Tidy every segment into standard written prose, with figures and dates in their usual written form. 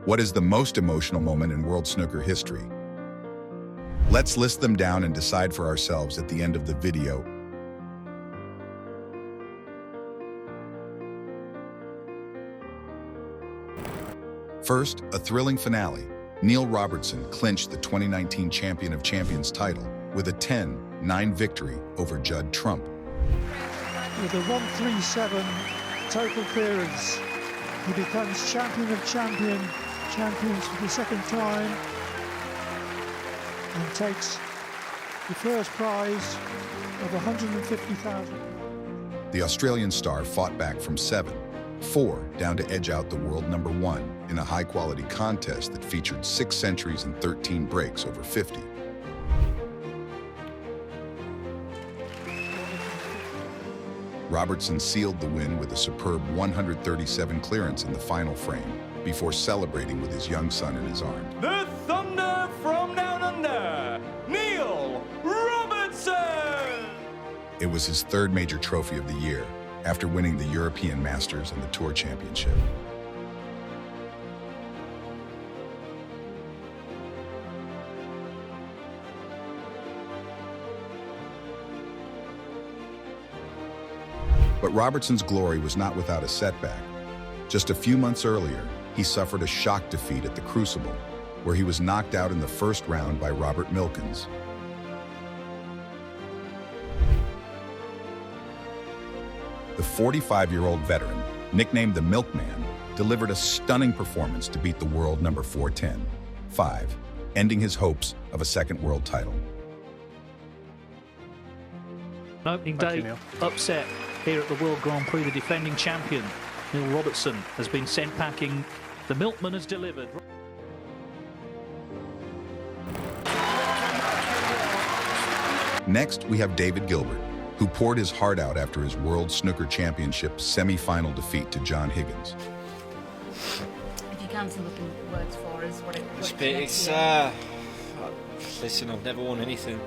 What is the most emotional moment in World Snooker history? Let's list them down and decide for ourselves at the end of the video. First, a thrilling finale. Neil Robertson clinched the 2019 Champion of Champions title with a 10-9 victory over Jud Trump. With a 137 total clearance, he becomes Champion of Champions for the second time and takes the first prize of $150,000. The Australian star fought back from 7-4 down to edge out the world number 1 in a high-quality contest that featured 6 centuries and 13 breaks over 50. Robertson sealed the win with a superb 137 clearance in the final frame before celebrating with his young son in his arms. The Thunder from Down Under, Neil Robertson! It was his third major trophy of the year, after winning the European Masters and the Tour Championship. But Robertson's glory was not without a setback. Just a few months earlier, he suffered a shock defeat at the Crucible, where he was knocked out in the first round by Robert Milkins. The 45-year-old veteran, nicknamed the Milkman, delivered a stunning performance to beat the world number 410-5, ending his hopes of a second world title. An opening day upset here at the World Grand Prix. The defending champion, Neil Robertson, has been sent packing. The Milkman has delivered. Next, we have David Gilbert, who poured his heart out after his World Snooker Championship semi-final defeat to John Higgins. If you can, some words for us, what it's listen, I've never won anything.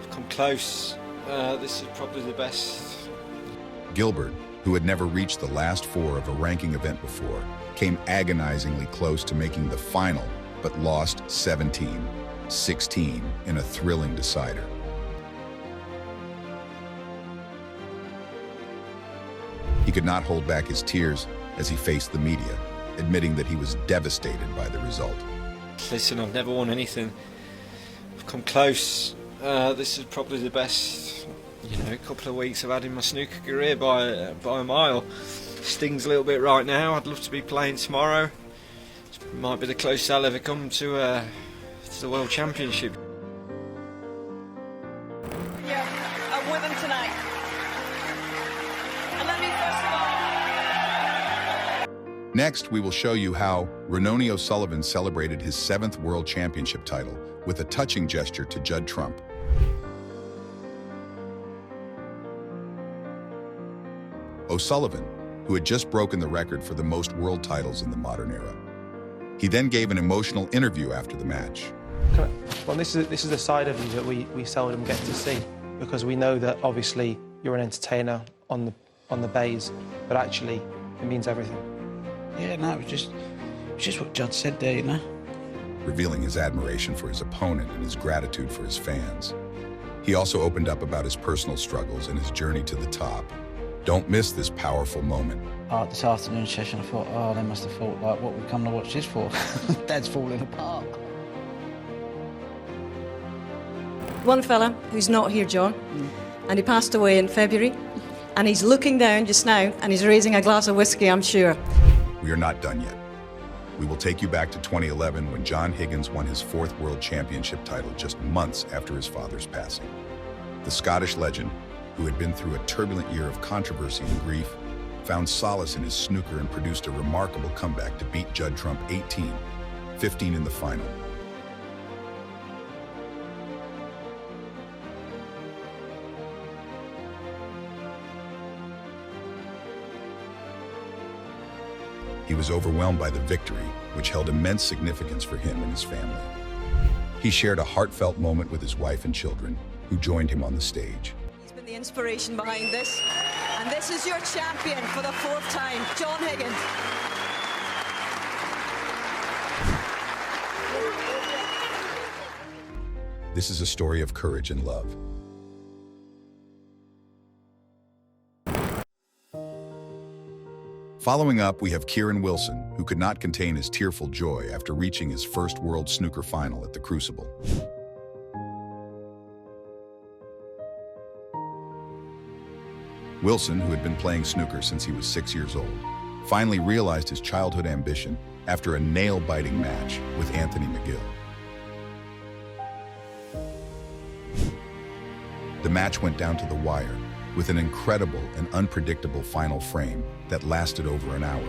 I've come close. This is probably the best. Gilbert, who had never reached the last 4 of a ranking event before, came agonizingly close to making the final, but lost 17-16 in a thrilling decider. He could not hold back his tears as he faced the media, admitting that he was devastated by the result. Listen, I've never won anything. I've come close. This is probably the best, couple of weeks I've had in my snooker career by a mile. Stings a little bit right now. I'd love to be playing tomorrow. It might be the closest I'll ever come to the World Championship. Yeah, I'm with him tonight. And let me first of all... Next, we will show you how Ronnie O'Sullivan celebrated his 7th World Championship title with a touching gesture to Jud Trump. O'Sullivan, who had just broken the record for the most world titles in the modern era. He then gave an emotional interview after the match. Well, this is a side of you that we seldom get to see, because we know that obviously you're an entertainer on the bays, but actually it means everything. Yeah, no, it was just what Jud said there, Revealing his admiration for his opponent and his gratitude for his fans. He also opened up about his personal struggles and his journey to the top. Don't miss this powerful moment. This afternoon session, I thought, oh, they must have thought, like, what we come to watch this for? Dad's falling apart. One fella who's not here, John, and he passed away in February, and he's looking down just now, and he's raising a glass of whiskey, I'm sure. We are not done yet. We will take you back to 2011 when John Higgins won his 4th World Championship title just months after his father's passing. The Scottish legend, who had been through a turbulent year of controversy and grief, found solace in his snooker and produced a remarkable comeback to beat Jud Trump 18-15 in the final. He was overwhelmed by the victory, which held immense significance for him and his family. He shared a heartfelt moment with his wife and children, who joined him on the stage. He's been the inspiration behind this, and this is your champion for the 4th time, John Higgins. This is a story of courage and love. Following up, we have Kieran Wilson, who could not contain his tearful joy after reaching his first World Snooker final at the Crucible. Wilson, who had been playing snooker since he was 6 years old, finally realized his childhood ambition after a nail-biting match with Anthony McGill. The match went down to the wire, with an incredible and unpredictable final frame that lasted over an hour.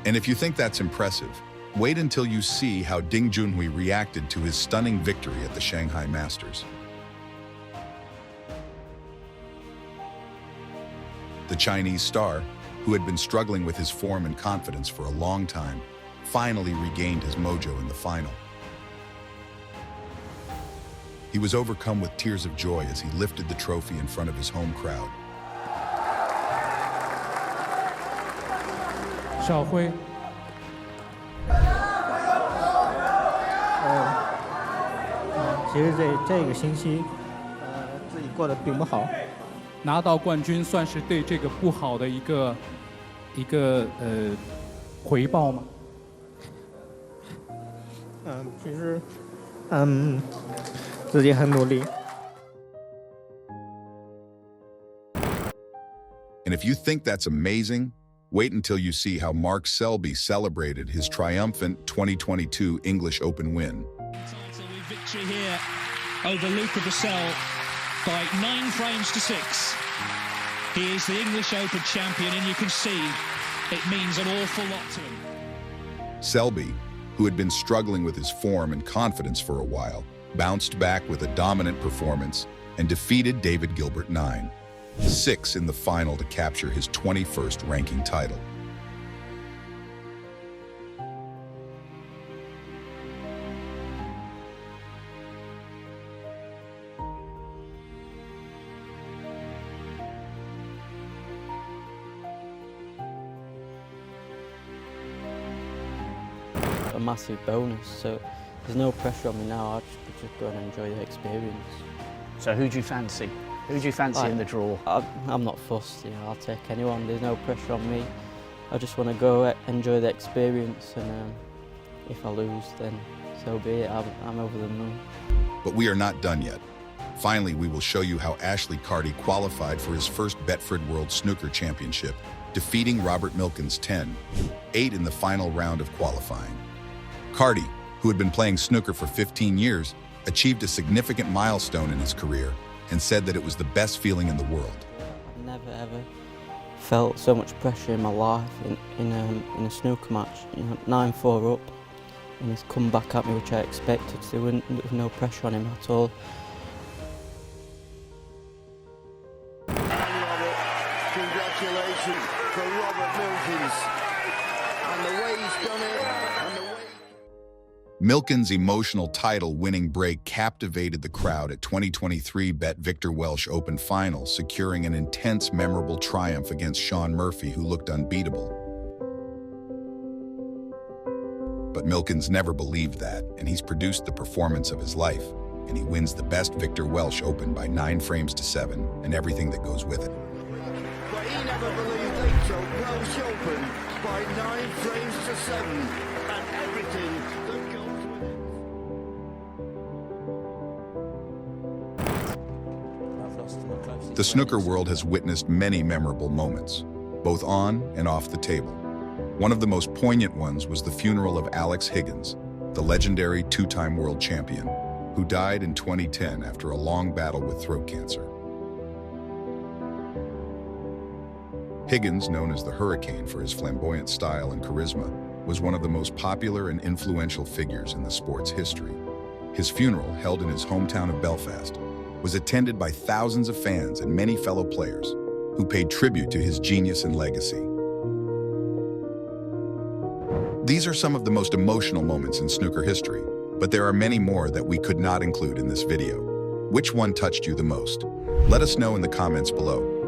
And if you think that's impressive, wait until you see how Ding Junhui reacted to his stunning victory at the Shanghai Masters. The Chinese star, who had been struggling with his form and confidence for a long time, finally regained his mojo in the final. He was overcome with tears of joy as he lifted the trophy in front of his home crowd. 小辉，其实这个星期，自己过得并不好。拿到冠军算是对这个不好的一个回报吗？其实，自己很努力。 And if you think that's amazing, wait until you see how Mark Selby celebrated his triumphant 2022 English Open win. Victory here over Luca Brissell by 9 frames to 6. He is the English Open champion, and you can see it means an awful lot to him. Selby, who had been struggling with his form and confidence for a while, bounced back with a dominant performance and defeated David Gilbert 9-6 in the final to capture his 21st ranking title. A massive bonus, so there's no pressure on me now. I just go and enjoy the experience. So who do you fancy? Who do you fancy in the draw? I'm not fussed, you know, I'll take anyone. There's no pressure on me. I just want to go enjoy the experience, and if I lose, then so be it. I'm over the moon. But we are not done yet. Finally, we will show you how Ashley Carty qualified for his first Betfred World Snooker Championship, defeating Robert Milkins 10-8 in the final round of qualifying. Carty, who had been playing snooker for 15 years, achieved a significant milestone in his career and said that it was the best feeling in the world. I've never ever felt so much pressure in my life in a snooker match. You know, 9-4 up, and he's come back at me, which I expected. There was no pressure on him at all. Congratulations for Robert Milkins, and the way he's done it, and the way... Milkins' emotional title-winning break captivated the crowd at 2023 Bet Victor Welsh Open Final, securing an intense, memorable triumph against Sean Murphy, who looked unbeatable. But Milkins never believed that, and he's produced the performance of his life, and he wins the best Victor Welsh Open by 9 frames to 7, and everything that goes with it. But he never believed they'd took Welsh Open by 9 frames to 7, and everything that goes with it. The snooker world has witnessed many memorable moments, both on and off the table. One of the most poignant ones was the funeral of Alex Higgins, the legendary 2-time world champion, who died in 2010 after a long battle with throat cancer. Higgins, known as the Hurricane for his flamboyant style and charisma, was one of the most popular and influential figures in the sport's history. His funeral, held in his hometown of Belfast, was attended by thousands of fans and many fellow players who paid tribute to his genius and legacy. These are some of the most emotional moments in snooker history, but there are many more that we could not include in this video. Which one touched you the most? Let us know in the comments below.